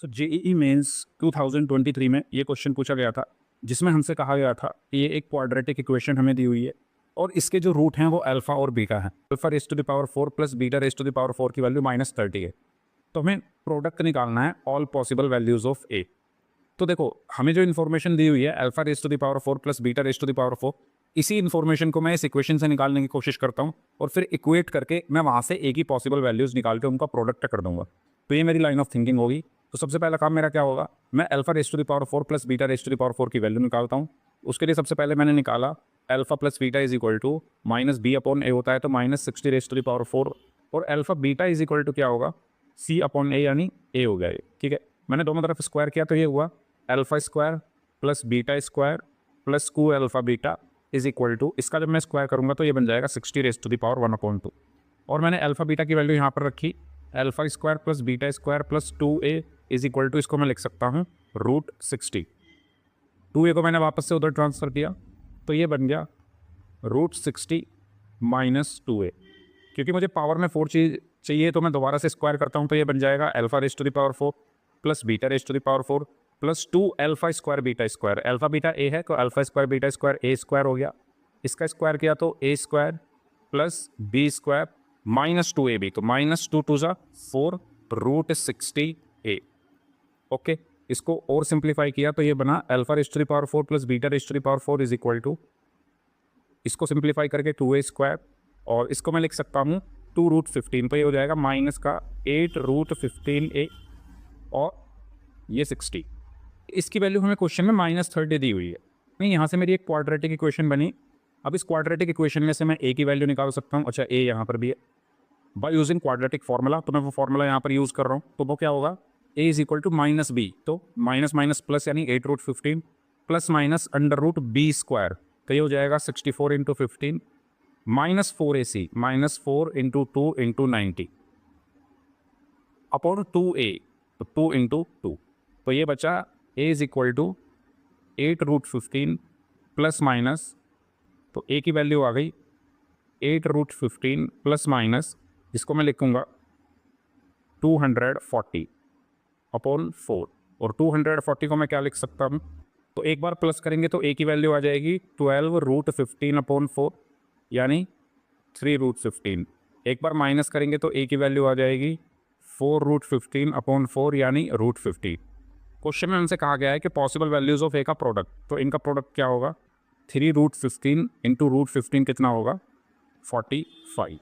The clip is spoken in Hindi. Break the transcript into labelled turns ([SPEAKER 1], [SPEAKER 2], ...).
[SPEAKER 1] सो जेईई मेंस 2023 में ये क्वेश्चन पूछा गया था जिसमें हमसे कहा गया था कि ये एक क्वाड्रेटिक इक्वेशन हमें दी हुई है और इसके जो रूट हैं वो अल्फा और बीटा है। Alpha raise to the power 4 plus beta raise to the power 4 की वैल्यू -30 है। तो हमें प्रोडक्ट निकालना है all possible values of a. तो देखो हमें जो इन्फॉर्मेशन दी हुई है alpha raise to the power 4 plus beta raise to the power 4, इसी इन्फॉर्मेशन को मैं इस इक्वेशन से निकालने की कोशिश करता हूँ और फिर इक्वेट करके मैं वहाँ से ए की पॉसिबल वैल्यूज निकाल के उनका प्रोडक्ट कर दूंगा। तो ये मेरी लाइन ऑफ थिंकिंग होगी। तो सबसे पहला काम मेरा क्या होगा, मैं alpha raise to the power 4 plus beta raise to the power 4 की वैल्यू निकालता हूँ। उसके लिए सबसे पहले मैंने निकाला alpha plus beta is equal to -b upon a होता है तो -60 रेज टू द पावर 4 और alpha beta is equal to क्या होगा, c अपॉन ए यानी a हो गया ये। ठीक है, मैंने दोनों तरफ स्क्वायर किया तो ये हुआ alpha square plus beta square plus 2 alpha beta is equal to, इसका जब मैं स्क्वायर करूंगा तो ये बन जाएगा 60 रेज टू द पावर 1/2। और मैंने अल्फा बीटा की वैल्यू यहाँ पर रखी alpha square plus beta square plus 2a is equal to, इसको मैं लिख सकता हूँ √60। 2a को मैंने वापस से उधर ट्रांसफर किया तो ये बन गया √60 माइनस 2a। क्योंकि मुझे पावर में 4 चीज चाहिए तो मैं दोबारा से स्क्वायर करता हूँ तो ये बन जाएगा alpha raise to the power 4 plus beta raise to the power 4 plus 2 alpha square beta square. Alpha beta A है तो alpha square beta square A square हो गया, इसका स्क्वायर किया तो A square plus B square minus 2ab तो -2 2 4 √60a। ओके, इसको और सिंप्लीफाई किया तो ये बना alpha raise to the power 4 plus beta raise to the power 4 is equal to, इसको सिंप्लीफाई करके 2a स्क्वायर और इसको मैं लिख सकता हूँ 2√15 तो ये हो जाएगा माइनस का 8√15a और ये 60। इसकी वैल्यू हमें क्वेश्चन में -30 दी हुई है। नहीं, यहाँ से मेरी एक क्वाड्रेटिक इक्वेशन बनी। अब इस क्वाड्रेटिक इक्वेशन में से मैं ए की वैल्यू निकाल सकता हूँ। अच्छा, ए यहाँ पर भी है बाय यूजिंग क्वाड्रेटिक फार्मूला, तो मैं वो फार्मूला यहाँ पर यूज़ कर रहा हूँ। तो वो क्या होगा, ए इज इक्वल टू -b तो माइनस माइनस प्लस यानी 8√15 प्लस माइनस √b स्क्वायर तो ये हो जाएगा 64 × 15 -4ac -4 × 2 × 90 अपॉन 2a तो 2 × 2 तो ये बचा a is equal to 8√15 plus minus, तो a की वैल्यू आ गई 8√15 प्लस माइनस, इसको मैं लिखूंगा 240 अपॉन 4 और 240 को मैं क्या लिख सकता हूँ, तो एक बार प्लस करेंगे तो a की वैल्यू आ जाएगी 12√15 अपॉन 4 यानी 3√15। एक बार माइनस करेंगे तो a की वैल्यू आ जाएगी 4√15 अपॉन 4 यानी √50। क्वेश्चन में हमसे कहा गया है कि पॉसिबल वैल्यूज ऑफ ए का प्रोडक्ट, तो इनका प्रोडक्ट क्या होगा, 3√15 × √15 कितना होगा 45।